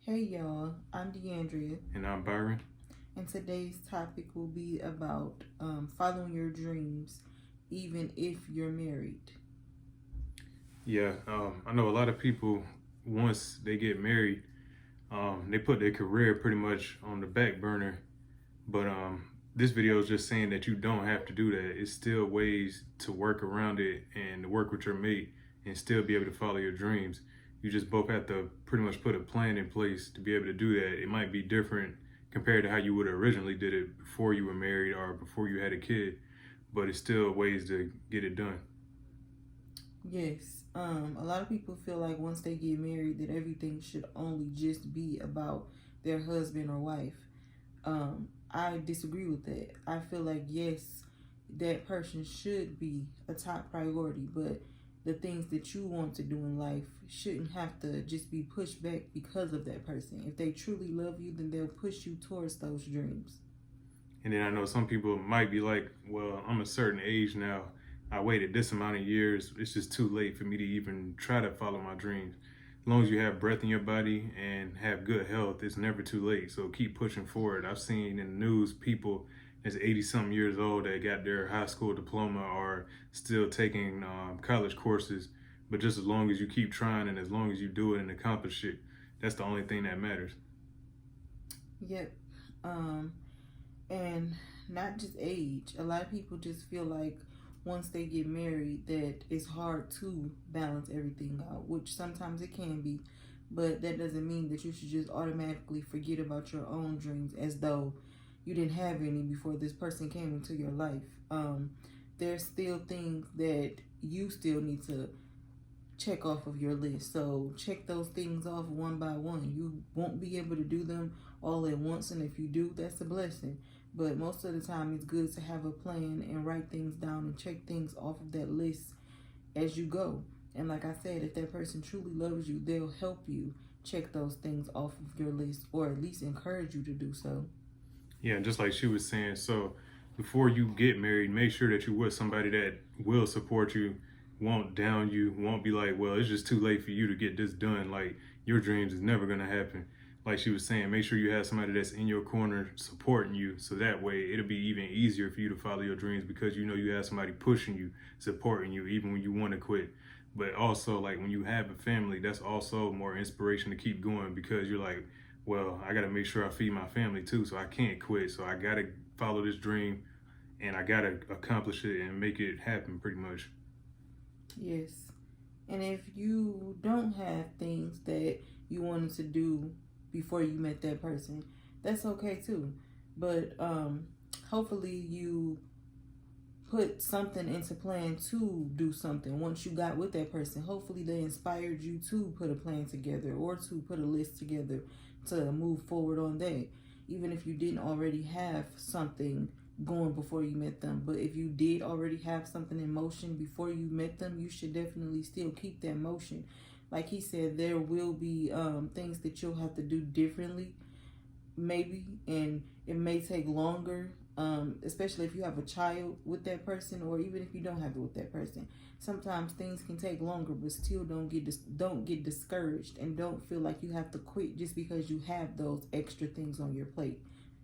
Hey y'all, I'm DeAndrea, And I'm Byron. and today's topic will be about following your dreams, even if you're married. Yeah, I know a lot of people, once they get married, they put their career pretty much on the back burner. But this video is just saying that you don't have to do that. It's still ways to work around it and to work with your mate and still be able to follow your dreams. You just both have to pretty much put a plan in place to be able to do that. It might be different compared to how you would have originally did it before you were married or before you had a kid, but it's still ways to get it done. Yes, a lot of people feel like once they get married that everything should only just be about their husband or wife. I disagree with that. I feel like yes, that person should be a top priority, but the things that you want to do in life shouldn't have to just be pushed back because of that person. If they truly love you, then they'll push you towards those dreams. And then I know some people might be like, well, I'm a certain age now. I waited this amount of years. It's just too late for me to even try to follow my dreams. As long as you have breath in your body and have good health, it's never too late. So keep pushing forward. I've seen in the news people that's 80 something years old that got their high school diploma or still taking college courses. But just as long as you keep trying and as long as you do it and accomplish it, that's the only thing that matters. Yep. And not just age. A lot of people just feel like once they get married that it's hard to balance everything out, which sometimes it can be, but that doesn't mean that you should just automatically forget about your own dreams as though you didn't have any before this person came into your life. There's still things that you still need to check off of your list. So check those things off one by one. You won't be able to do them all at once, and if you do, that's a blessing. But most of the time, it's good to have a plan and write things down and check things off of that list as you go. And like I said, if that person truly loves you, they'll help you check those things off of your list or at least encourage you to do so. Yeah, just like she was saying. So before you get married, make sure that you're with somebody that will support you, won't down you, won't be like, well, it's just too late for you to get this done. Like your dreams is never gonna happen. Like she was saying, make sure you have somebody that's in your corner supporting you, so that way it'll be even easier for you to follow your dreams because you know you have somebody pushing you, supporting you, even when you want to quit. But also, like when you have a family, that's also more inspiration to keep going because you're like, well, I got to make sure I feed my family too, so I can't quit. So I got to follow this dream and I got to accomplish it and make it happen pretty much. Yes. And if you don't have things that you wanted to do before you met that person, that's okay too. But hopefully you put something into plan to do something once you got with that person. Hopefully they inspired you to put a plan together or to put a list together to move forward on that. Even if you didn't already have something going before you met them, but if you did already have something in motion before you met them, you should definitely still keep that motion. Like he said, there will be things that you'll have to do differently maybe, and it may take longer, especially if you have a child with that person or even if you don't have it with that person. Sometimes things can take longer, but still don't get discouraged and don't feel like you have to quit just because you have those extra things on your plate.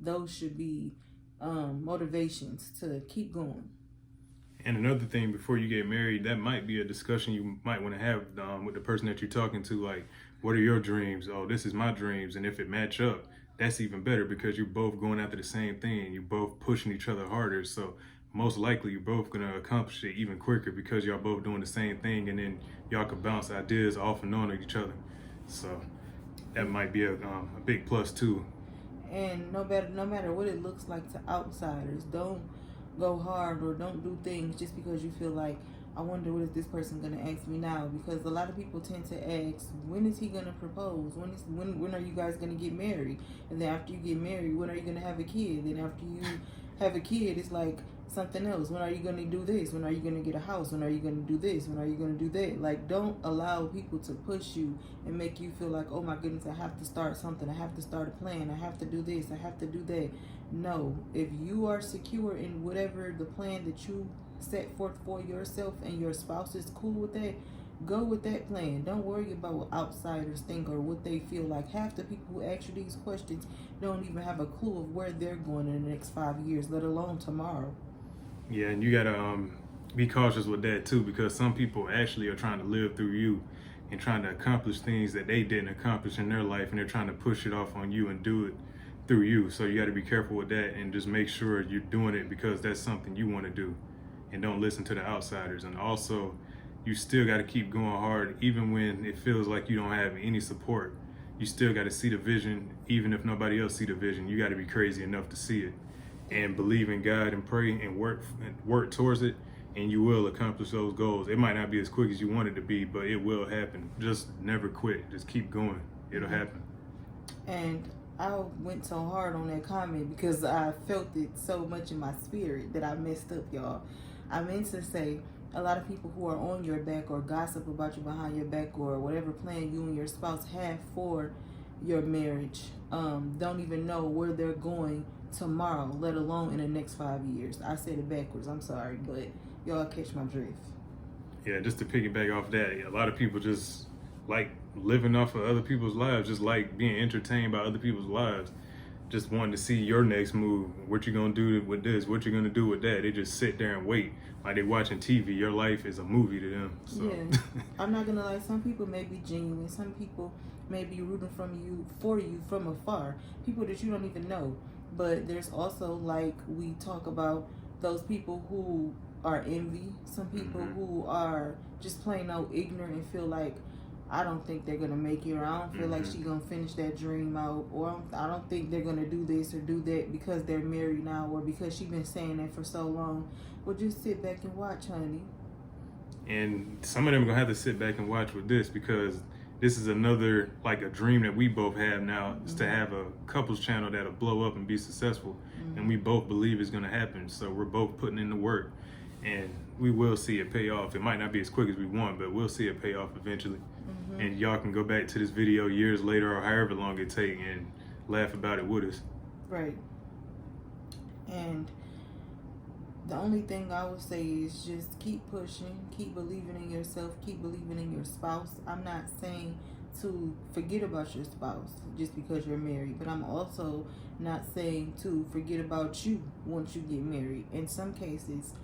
Those should be motivations to keep going. And another thing, before you get married, that might be a discussion you might want to have with the person that you're talking to. Like, what are your dreams? Oh, this is my dreams. And if it match up, that's even better because you're both going after the same thing. You're both pushing each other harder. So most likely you're both going to accomplish it even quicker because y'all both doing the same thing. And then y'all can bounce ideas off and on each other. So that might be a big plus too. And no matter what it looks like to outsiders, don't go hard or don't do things just because you feel like, I wonder what is this person gonna ask me now? Because a lot of people tend to ask, when is he gonna propose? When are you guys gonna get married? And then after you get married, when are you gonna have a kid? Then after you have a kid, it's like something else. When are you gonna do this? When are you gonna get a house? When are you gonna do this? When are you gonna do that? Like, don't allow people to push you and make you feel like, oh my goodness, I have to start something. I have to start a plan. I have to do this. I have to do that. No, if you are secure in whatever the plan that you set forth for yourself and your spouse is cool with that, Go with that plan. Don't worry about what outsiders think or what they feel like. Half the people who ask you these questions don't even have a clue of where they're going in the next 5 years, let alone tomorrow. Yeah, and you gotta be cautious with that too, because some people actually are trying to live through you and trying to accomplish things that they didn't accomplish in their life, and they're trying to push it off on you and do it through you. So you got to be careful with that and just make sure you're doing it because that's something you want to do, and don't listen to the outsiders. And also, you still got to keep going hard even when it feels like you don't have any support. You still got to see the vision, even if nobody else see the vision. You got to be crazy enough to see it and believe in God and pray and work towards it, and you will accomplish those goals. It might not be as quick as you want it to be, but it will happen. Just never quit. Just keep going. It'll happen. And I went so hard on that comment because I felt it so much in my spirit that I messed up, y'all. I meant to say a lot of people who are on your back or gossip about you behind your back or whatever plan you and your spouse have for your marriage don't even know where they're going tomorrow, let alone in the next 5 years. I said it backwards. I'm sorry, but y'all catch my drift. Yeah, just to piggyback off that, a lot of people just like living off of other people's lives, just like being entertained by other people's lives, just wanting to see your next move, what you're gonna do with this, what you're gonna do with that. They just sit there and wait, like they're watching TV. Your life is a movie to them. So. Yeah, I'm not gonna lie. Some people may be genuine. Some people may be rooting for you from afar. People that you don't even know. But there's also, like we talk about, those people who are envy. Some people who are just plain old ignorant and feel like, I don't think they're gonna make it, or I don't feel like she's gonna finish that dream out, or I don't think they're gonna do this or do that because they're married now, or because she's been saying that for so long. Well, just sit back and watch, honey. And some of them are gonna have to sit back and watch with this, because this is another, like, a dream that we both have now, is to have a couples channel that'll blow up and be successful. And we both believe it's gonna happen. So we're both putting in the work, and we will see it pay off. It might not be as quick as we want, but we'll see it pay off eventually. And y'all can go back to this video years later or however long it take and laugh about it with us. Right. And the only thing I would say is just keep pushing, keep believing in yourself, keep believing in your spouse. I'm not saying to forget about your spouse just because you're married, but I'm also not saying to forget about you once you get married. In some cases,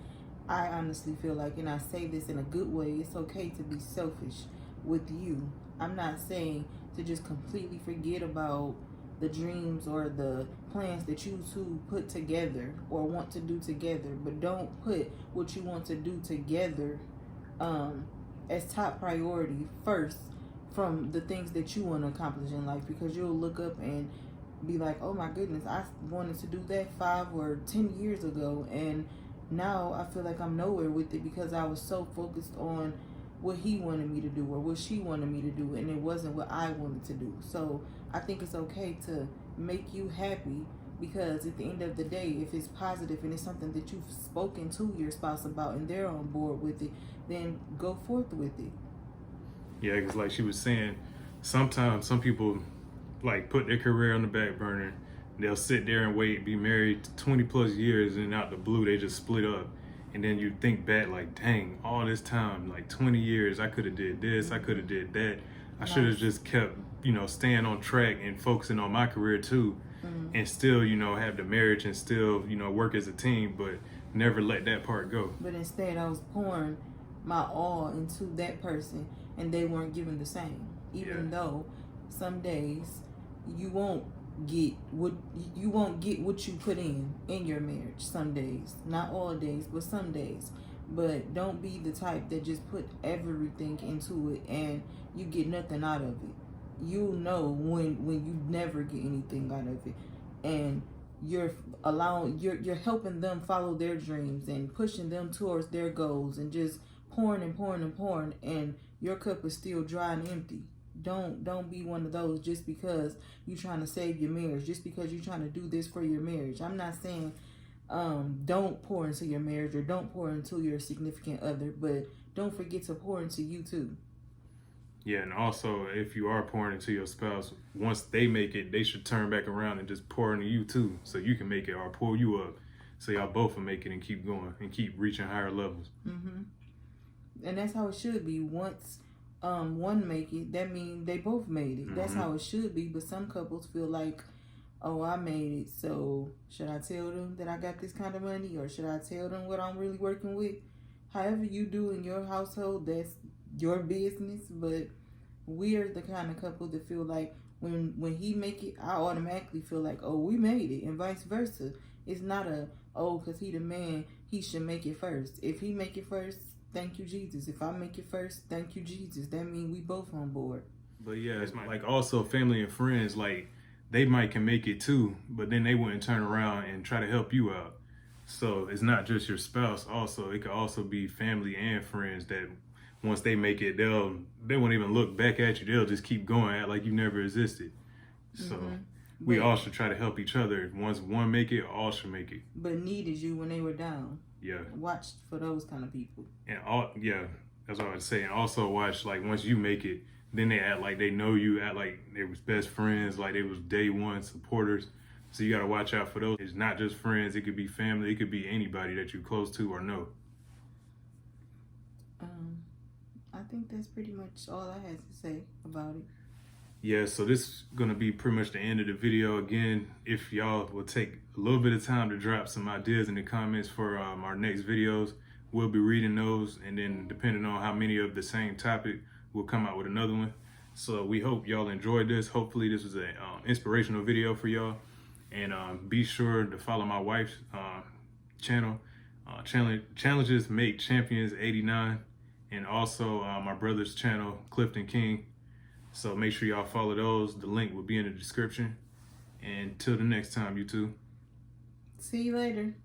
I honestly feel like, and I say this in a good way, it's okay to be selfish with you. I'm not saying to just completely forget about the dreams or the plans that you two put together or want to do together, but don't put what you want to do together as top priority first from the things that you want to accomplish in life, because you'll look up and be like, oh my goodness, I wanted to do that 5 or 10 years ago, and now I feel like I'm nowhere with it because I was so focused on what he wanted me to do or what she wanted me to do, and it wasn't what I wanted to do. So I think it's okay to make you happy, because at the end of the day, if it's positive and it's something that you've spoken to your spouse about and they're on board with it, then go forth with it. Yeah, because like she was saying, sometimes some people like put their career on the back burner. They'll sit there and wait, be married 20 plus years, and out the blue they just split up. And then you think back like, dang, all this time, like 20 years, I could have did this, I could have did that. I should have just kept, staying on track and focusing on my career too, and still, have the marriage and still, work as a team, but never let that part go. But instead, I was pouring my all into that person, and they weren't given the same. Even though some days you won't get what you put in your marriage. Some days, not all days, but some days. But don't be the type that just put everything into it and you get nothing out of it. You'll know when you never get anything out of it, and you're helping them follow their dreams and pushing them towards their goals, and just pouring and pouring and pouring, and your cup is still dry and empty. Don't be one of those just because you're trying to save your marriage, just because you're trying to do this for your marriage. I'm not saying don't pour into your marriage or don't pour into your significant other, but don't forget to pour into you too. Yeah, and also if you are pouring into your spouse, once they make it, they should turn back around and just pour into you too, so you can make it, or pull you up, so y'all both will make it and keep going and keep reaching higher levels. And that's how it should be. Once one make it, that means they both made it. That's how it should be. But some couples feel like, oh, I made it, so should I tell them that I got this kind of money, or should I tell them what I'm really working with? However you do in your household, that's your business. But we're the kind of couple that feel like when he make it, I automatically feel like, oh, we made it, and vice versa. It's not a, oh, because he the man, he should make it first. If he make it first, thank you, Jesus. If I make it first, thank you, Jesus. That means we both on board. But yeah, it's like also family and friends, like they might can make it too, but then they wouldn't turn around and try to help you out. So it's not just your spouse. Also, it could also be family and friends that once they make it, they won't even look back at you. They'll just keep going, act like you never existed. So we all should try to help each other. Once one make it, all should make it. But needed you when they were down. Yeah. Watch for those kind of people. And that's what I was saying. Also watch, like, once you make it, then they act like they know you, act like they was best friends, like they was day one supporters. So you gotta watch out for those. It's not just friends, it could be family, it could be anybody that you're close to or know. I think that's pretty much all I had to say about it. Yeah, so this is gonna be pretty much the end of the video. Again, if y'all will take a little bit of time to drop some ideas in the comments for our next videos, we'll be reading those, and then depending on how many of the same topic, we'll come out with another one. So we hope y'all enjoyed this. Hopefully this was an inspirational video for y'all. And be sure to follow my wife's channel, Challenges Make Champions 89, and also my brother's channel, Clifton King. So make sure y'all follow those. The link will be in the description. And till the next time, you two. See you later.